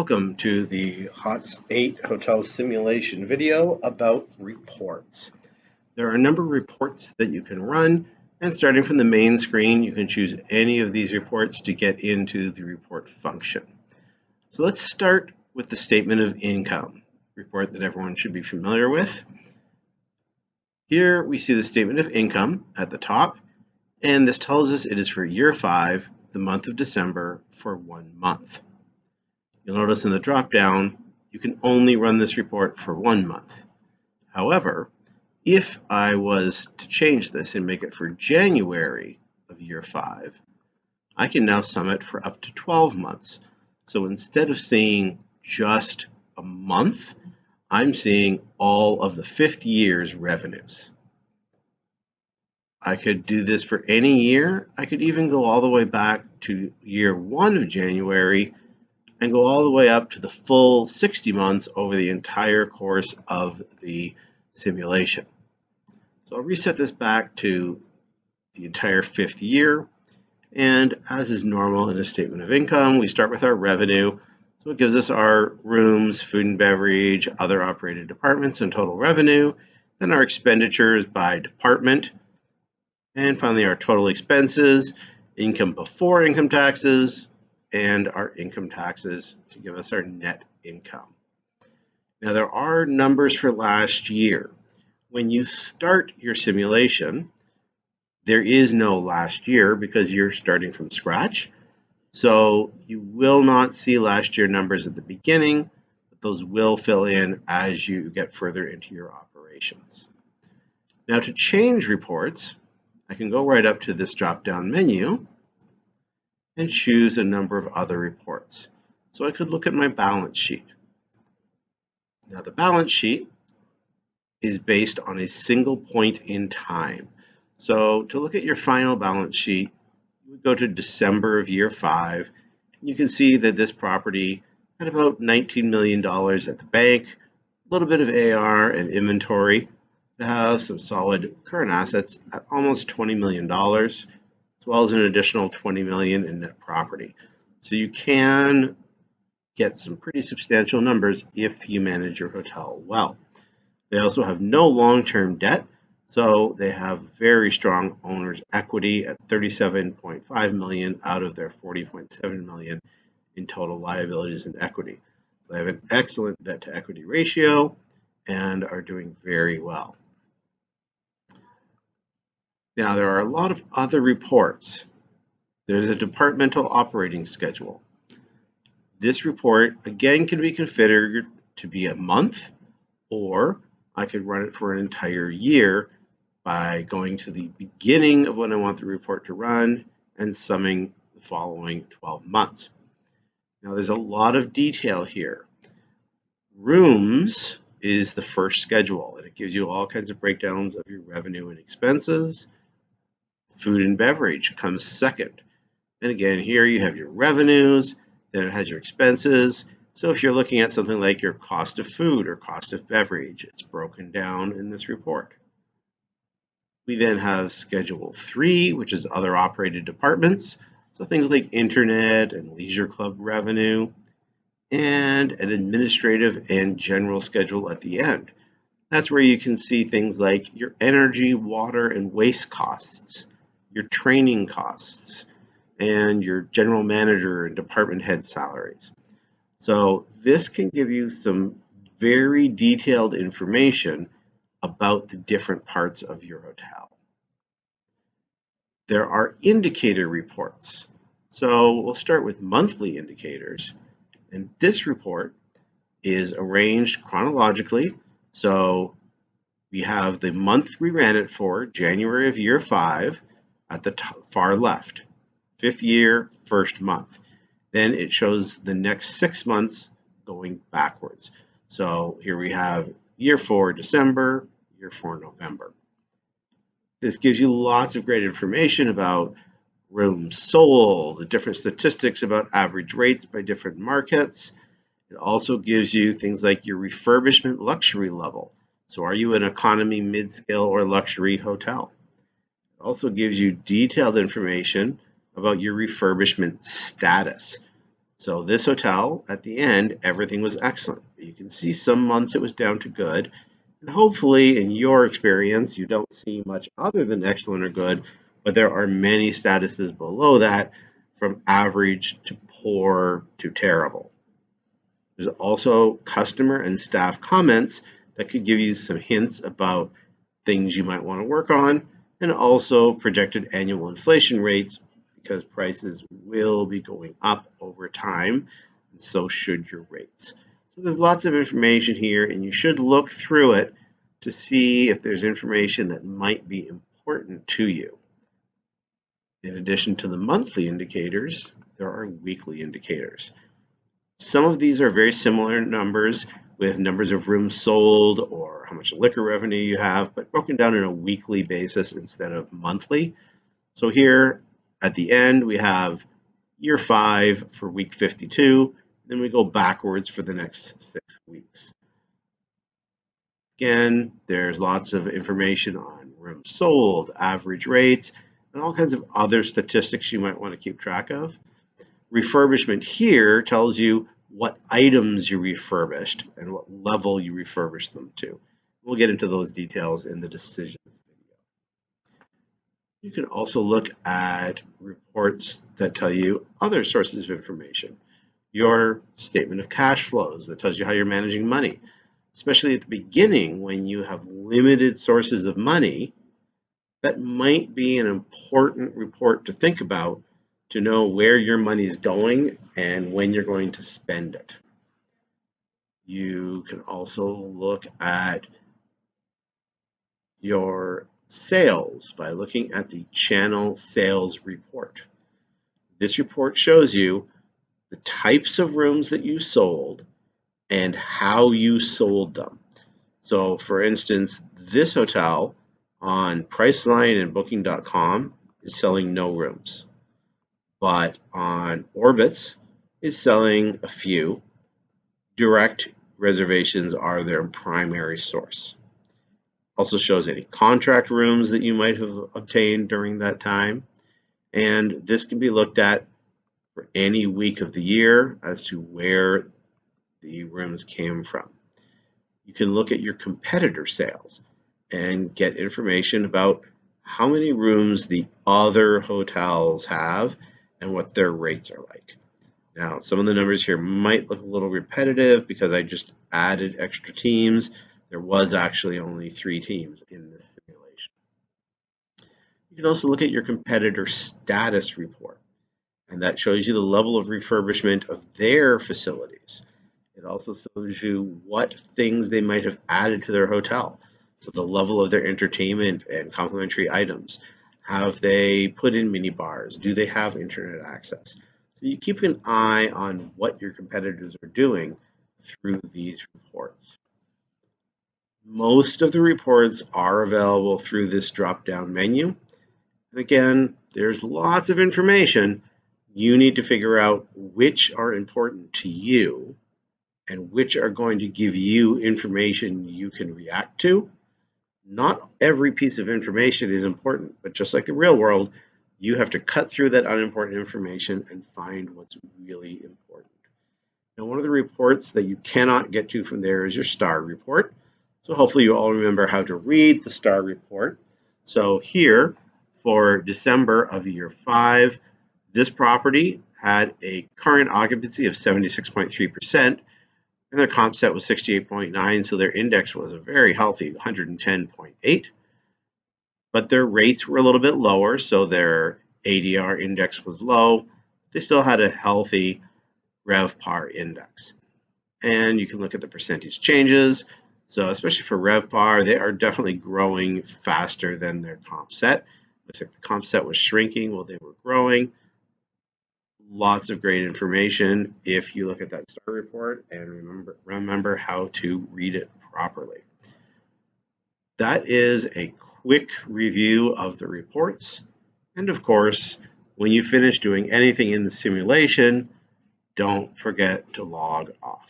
Welcome to the HOTS 8 hotel simulation video about reports. There are a number of reports that you can run, and starting from the main screen, you can choose any of these reports to get into the report function. So let's start with the statement of income, report that everyone should be familiar with. Here we see the statement of income at the top, and this tells us it is for year 5, the month of December, for 1 month. You'll notice in the drop-down, you can only run this report for 1 month. However, if I was to change this and make it for January of year 5, I can now sum it for up to 12 months. So instead of seeing just a month, I'm seeing all of the 5th year's revenues. I could do this for any year. I could even go all the way back to year 1 of January and go all the way up to the full 60 months over the entire course of the simulation. So I'll reset this back to the entire 5th year. And as is normal in a statement of income, we start with our revenue. So it gives us our rooms, food and beverage, other operated departments, and total revenue. Then our expenditures by department. And finally, our total expenses, income before income taxes, and our income taxes to give us our net income. Now, there are numbers for last year. When you start your simulation, there is no last year because you're starting from scratch. So you will not see last year numbers at the beginning, but those will fill in as you get further into your operations. Now, to change reports, I can go right up to this drop-down menu and choose a number of other reports. So I could look at my balance sheet. Now the balance sheet is based on a single point in time. So to look at your final balance sheet, you would go to December of year 5. And you can see that this property had about $19 million at the bank, a little bit of AR and inventory to have some solid current assets at almost $20 million. As well as an additional $20 million in net property. So you can get some pretty substantial numbers if you manage your hotel well. They also have no long-term debt, so they have very strong owner's equity at $37.5 million out of their $40.7 million in total liabilities and equity. So they have an excellent debt-to-equity ratio and are doing very well. Now, there are a lot of other reports. There's a departmental operating schedule. This report, again, can be configured to be a month, or I could run it for an entire year by going to the beginning of when I want the report to run and summing the following 12 months. Now, there's a lot of detail here. Rooms is the first schedule, and it gives you all kinds of breakdowns of your revenue and expenses. Food and beverage comes second. And again, here you have your revenues, then it has your expenses. So if you're looking at something like your cost of food or cost of beverage, it's broken down in this report. We then have Schedule 3, which is other operated departments. So things like internet and leisure club revenue, and an administrative and general schedule at the end. That's where you can see things like your energy, water, and waste costs, your training costs, and your general manager and department head salaries. So this can give you some very detailed information about the different parts of your hotel. There are indicator reports. So we'll start with monthly indicators. And this report is arranged chronologically. So we have the month we ran it for, January of year 5, at the far left, 5th year, 1st month. Then it shows the next 6 months going backwards. So here we have year 4, December, year 4, November. This gives you lots of great information about rooms sold, the different statistics about average rates by different markets. It also gives you things like your refurbishment luxury level. So are you an economy, mid-scale, or luxury hotel? It also gives you detailed information about your refurbishment status. So this hotel, at the end, everything was excellent. You can see some months it was down to good. And hopefully, in your experience, you don't see much other than excellent or good, but there are many statuses below that from average to poor to terrible. There's also customer and staff comments that could give you some hints about things you might want to work on, and also projected annual inflation rates because prices will be going up over time, and so should your rates. So there's lots of information here, and you should look through it to see if there's information that might be important to you. In addition to the monthly indicators, there are weekly indicators. Some of these are very similar numbers with numbers of rooms sold or how much liquor revenue you have, but broken down on a weekly basis instead of monthly. So here at the end, we have year 5 for week 52, then we go backwards for the next 6 weeks. Again, there's lots of information on rooms sold, average rates, and all kinds of other statistics you might want to keep track of. Refurbishment here tells you what items you refurbished and what level you refurbished them to. We'll get into those details in the decisions video. You can also look at reports that tell you other sources of information. Your statement of cash flows that tells you how you're managing money, especially at the beginning when you have limited sources of money. That might be an important report to think about to know where your money is going and when you're going to spend it. You can also look at your sales by looking at the channel sales report. This report shows you the types of rooms that you sold and how you sold them. So for instance, this hotel on Priceline and Booking.com is selling no rooms, but on Orbitz is selling a few. Direct reservations are their primary source. Also shows any contract rooms that you might have obtained during that time. And this can be looked at for any week of the year as to where the rooms came from. You can look at your competitor sales and get information about how many rooms the other hotels have and what their rates are like. Now, some of the numbers here might look a little repetitive because I just added extra teams. There was actually only 3 teams in this simulation. You can also look at your competitor status report, and that shows you the level of refurbishment of their facilities. It also shows you what things they might have added to their hotel. So the level of their entertainment and complimentary items. Have they put in mini bars? Do they have internet access? So you keep an eye on what your competitors are doing through these reports. Most of the reports are available through this drop-down menu. And again, there's lots of information. You need to figure out which are important to you and which are going to give you information you can react to. Not every piece of information is important, but just like the real world, you have to cut through that unimportant information and find what's really important. Now, one of the reports that you cannot get to from there is your star report. So hopefully you all remember how to read the star report. So here, for December of year 5, this property had a current occupancy of 76.3%. And their comp set was 68.9, so their index was a very healthy 110.8. But their rates were a little bit lower, so their ADR index was low. They still had a healthy RevPAR index. And you can look at the percentage changes. So especially for RevPAR, they are definitely growing faster than their comp set. Looks like the comp set was shrinking while they were growing. Lots of great information if you look at that star report and remember how to read it properly. That is a quick review of the reports. And of course, when you finish doing anything in the simulation, don't forget to log off.